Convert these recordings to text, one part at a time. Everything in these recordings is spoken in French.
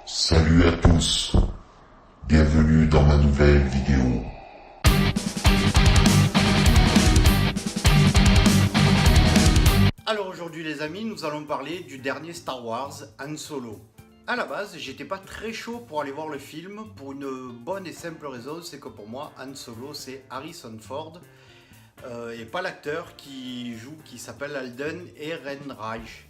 Salut à tous, bienvenue dans ma nouvelle vidéo. Alors aujourd'hui les amis, nous allons parler du dernier Star Wars, Han Solo. A la base, j'étais pas très chaud pour aller voir le film, pour une bonne et simple raison, c'est que pour moi, Han Solo c'est Harrison Ford, et pas l'acteur qui joue, qui s'appelle Alden Ehrenreich.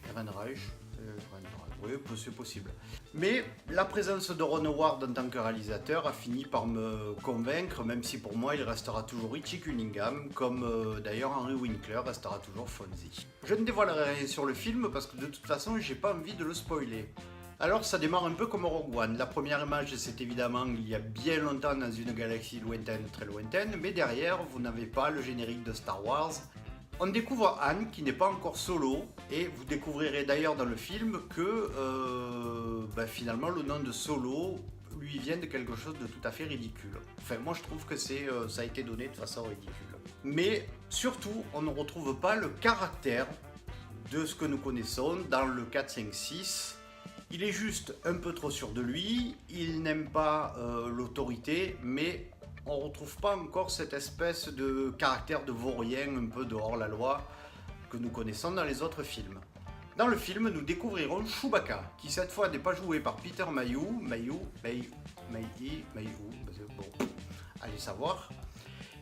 Oui, c'est possible. Mais la présence de Ron Howard en tant que réalisateur a fini par me convaincre, même si pour moi il restera toujours Richie Cunningham, comme d'ailleurs Henry Winkler restera toujours Fonzie. Je ne dévoilerai rien sur le film parce que de toute façon j'ai pas envie de le spoiler. Alors ça démarre un peu comme Rogue One. La première image c'est évidemment il y a bien longtemps dans une galaxie lointaine, très lointaine, mais derrière vous n'avez pas le générique de Star Wars. On découvre Han qui n'est pas encore Solo et vous découvrirez d'ailleurs dans le film que finalement le nom de Solo lui vient de quelque chose de tout à fait ridicule. Enfin moi je trouve que ça a été donné de façon ridicule. Mais surtout on ne retrouve pas le caractère de ce que nous connaissons dans le 4, 5, 6. Il est juste un peu trop sûr de lui, il n'aime pas l'autorité, mais on ne retrouve pas encore cette espèce de caractère de vaurien un peu de hors-la-loi que nous connaissons dans les autres films. Dans le film, nous découvrirons Chewbacca, qui cette fois n'est pas joué par Peter Mayhew, bon, allez savoir.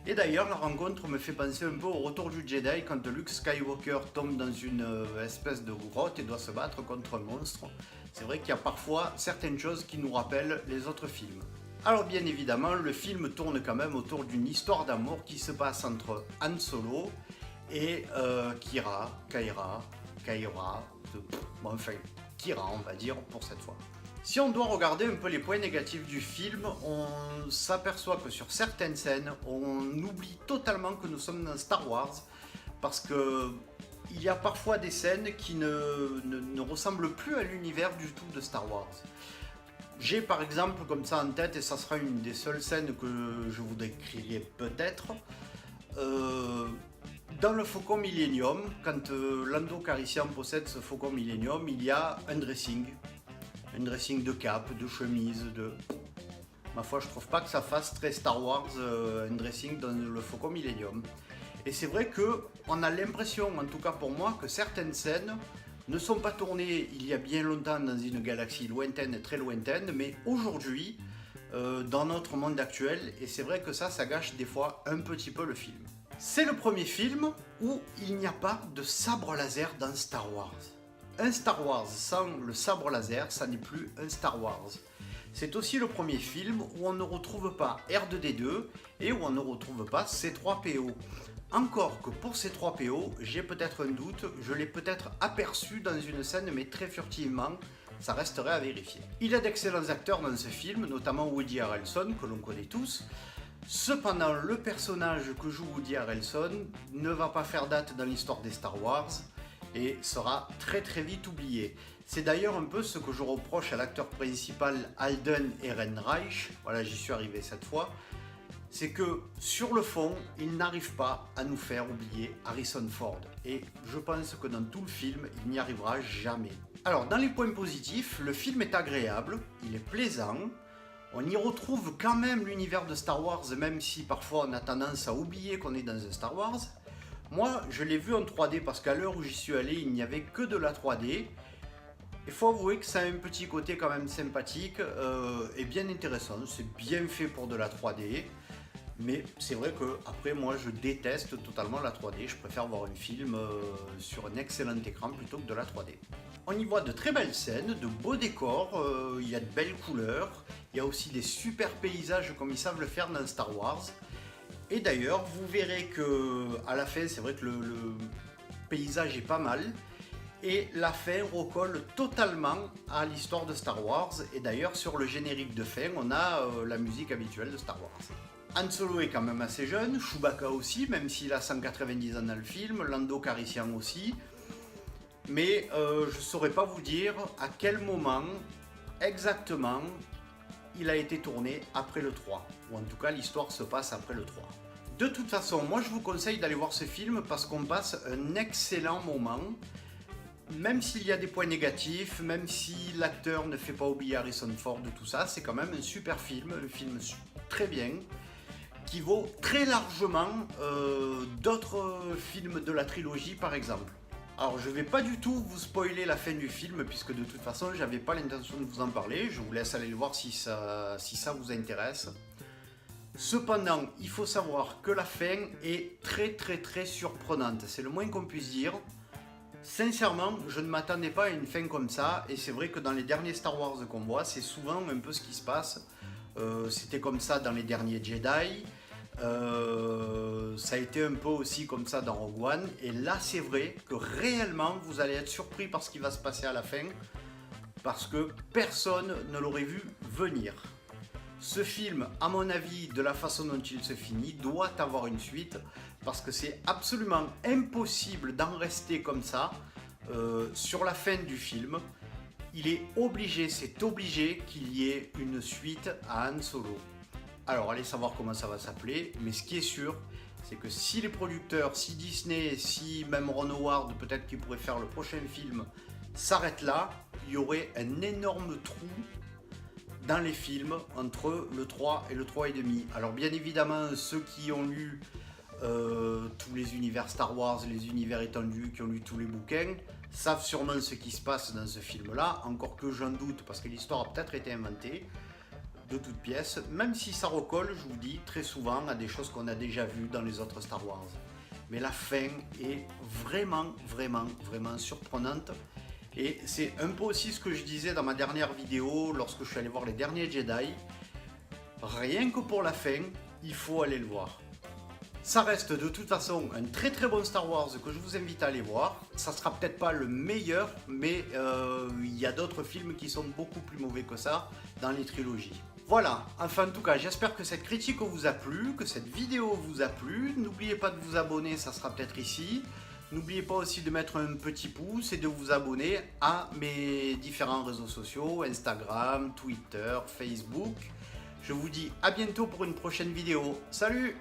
Et d'ailleurs, la rencontre me fait penser un peu au retour du Jedi quand Luke Skywalker tombe dans une espèce de grotte et doit se battre contre un monstre. C'est vrai qu'il y a parfois certaines choses qui nous rappellent les autres films. Alors bien évidemment, le film tourne quand même autour d'une histoire d'amour qui se passe entre Han Solo et Kira, Kira on va dire pour cette fois. Si on doit regarder un peu les points négatifs du film, on s'aperçoit que sur certaines scènes, on oublie totalement que nous sommes dans Star Wars parce que il y a parfois des scènes qui ne ressemblent plus à l'univers du tout de Star Wars. J'ai par exemple comme ça en tête, et ça sera une des seules scènes que je vous décrirai peut-être, dans le Faucon Millennium, quand Lando Calrissian possède ce Faucon Millennium, il y a un dressing de cape, de chemise, de... Ma foi, je trouve pas que ça fasse très Star Wars, un dressing dans le Faucon Millennium. Et c'est vrai que on a l'impression, en tout cas pour moi, que certaines scènes ne sont pas tournées il y a bien longtemps dans une galaxie lointaine, très lointaine, mais aujourd'hui, dans notre monde actuel, et c'est vrai que ça gâche des fois un petit peu le film. C'est le premier film où il n'y a pas de sabre laser dans Star Wars. Un Star Wars sans le sabre laser, ça n'est plus un Star Wars. C'est aussi le premier film où on ne retrouve pas R2D2 et où on ne retrouve pas C3PO. Encore que pour C3PO, j'ai peut-être un doute, je l'ai peut-être aperçu dans une scène mais très furtivement, ça resterait à vérifier. Il y a d'excellents acteurs dans ce film, notamment Woody Harrelson, que l'on connaît tous. Cependant, le personnage que joue Woody Harrelson ne va pas faire date dans l'histoire des Star Wars et sera très très vite oublié. C'est d'ailleurs un peu ce que je reproche à l'acteur principal Alden Ehrenreich, voilà j'y suis arrivé cette fois, c'est que sur le fond, il n'arrive pas à nous faire oublier Harrison Ford. Et je pense que dans tout le film, il n'y arrivera jamais. Alors dans les points positifs, le film est agréable, il est plaisant, on y retrouve quand même l'univers de Star Wars, même si parfois on a tendance à oublier qu'on est dans un Star Wars. Moi, je l'ai vu en 3D parce qu'à l'heure où j'y suis allé, il n'y avait que de la 3D. Il faut avouer que ça a un petit côté quand même sympathique et bien intéressant. C'est bien fait pour de la 3D. Mais c'est vrai que après moi je déteste totalement la 3D. Je préfère voir un film sur un excellent écran plutôt que de la 3D. On y voit de très belles scènes, de beaux décors, il y a de belles couleurs. Il y a aussi des super paysages comme ils savent le faire dans Star Wars. Et d'ailleurs, vous verrez que à la fin, c'est vrai que le paysage est pas mal. Et la fin recolle totalement à l'histoire de Star Wars. Et d'ailleurs, sur le générique de fin, on a la musique habituelle de Star Wars. Han Solo est quand même assez jeune, Chewbacca aussi, même s'il a 190 ans dans le film, Lando Calrissian aussi. Mais je ne saurais pas vous dire à quel moment exactement il a été tourné après le 3, ou en tout cas l'histoire se passe après le 3. De toute façon, moi je vous conseille d'aller voir ce film parce qu'on passe un excellent moment. même s'il y a des points négatifs, même si l'acteur ne fait pas oublier Harrison Ford de tout ça, c'est quand même un super film, un film très bien, qui vaut très largement d'autres films de la trilogie par exemple. Alors je vais pas du tout vous spoiler la fin du film puisque de toute façon j'avais pas l'intention de vous en parler, je vous laisse aller le voir si ça vous intéresse. Cependant, il faut savoir que la fin est très surprenante, c'est le moins qu'on puisse dire. Sincèrement, je ne m'attendais pas à une fin comme ça, et c'est vrai que dans les derniers Star Wars qu'on voit, c'est souvent un peu ce qui se passe. C'était comme ça dans les derniers Jedi, ça a été un peu aussi comme ça dans Rogue One, et là c'est vrai que réellement vous allez être surpris par ce qui va se passer à la fin, parce que personne ne l'aurait vu venir. Ce film, à mon avis, de la façon dont il se finit, doit avoir une suite, parce que c'est absolument impossible d'en rester comme ça sur la fin du film. Il est obligé, c'est obligé qu'il y ait une suite à Han Solo. Alors allez savoir comment ça va s'appeler, mais ce qui est sûr, c'est que si les producteurs, si Disney, si même Ron Howard, peut-être qu'il pourrait faire le prochain film, s'arrêtent là, il y aurait un énorme trou dans les films entre le 3 et le 3,5. Alors bien évidemment, ceux qui ont lu tous les univers Star Wars, les univers étendus, qui ont lu tous les bouquins, savent sûrement ce qui se passe dans ce film-là, encore que j'en doute, parce que l'histoire a peut-être été inventée de toutes pièces, même si ça recolle, je vous dis, très souvent à des choses qu'on a déjà vues dans les autres Star Wars. Mais la fin est vraiment surprenante. Et c'est un peu aussi ce que je disais dans ma dernière vidéo lorsque je suis allé voir les derniers Jedi. Rien que pour la fin, il faut aller le voir. Ça reste de toute façon un très bon Star Wars que je vous invite à aller voir. Ça sera peut-être pas le meilleur, mais il y a d'autres films qui sont beaucoup plus mauvais que ça dans les trilogies. Voilà, enfin en tout cas j'espère que cette critique vous a plu, que cette vidéo vous a plu. N'oubliez pas de vous abonner, ça sera peut-être ici. N'oubliez pas aussi de mettre un petit pouce et de vous abonner à mes différents réseaux sociaux, Instagram, Twitter, Facebook. Je vous dis à bientôt pour une prochaine vidéo. Salut!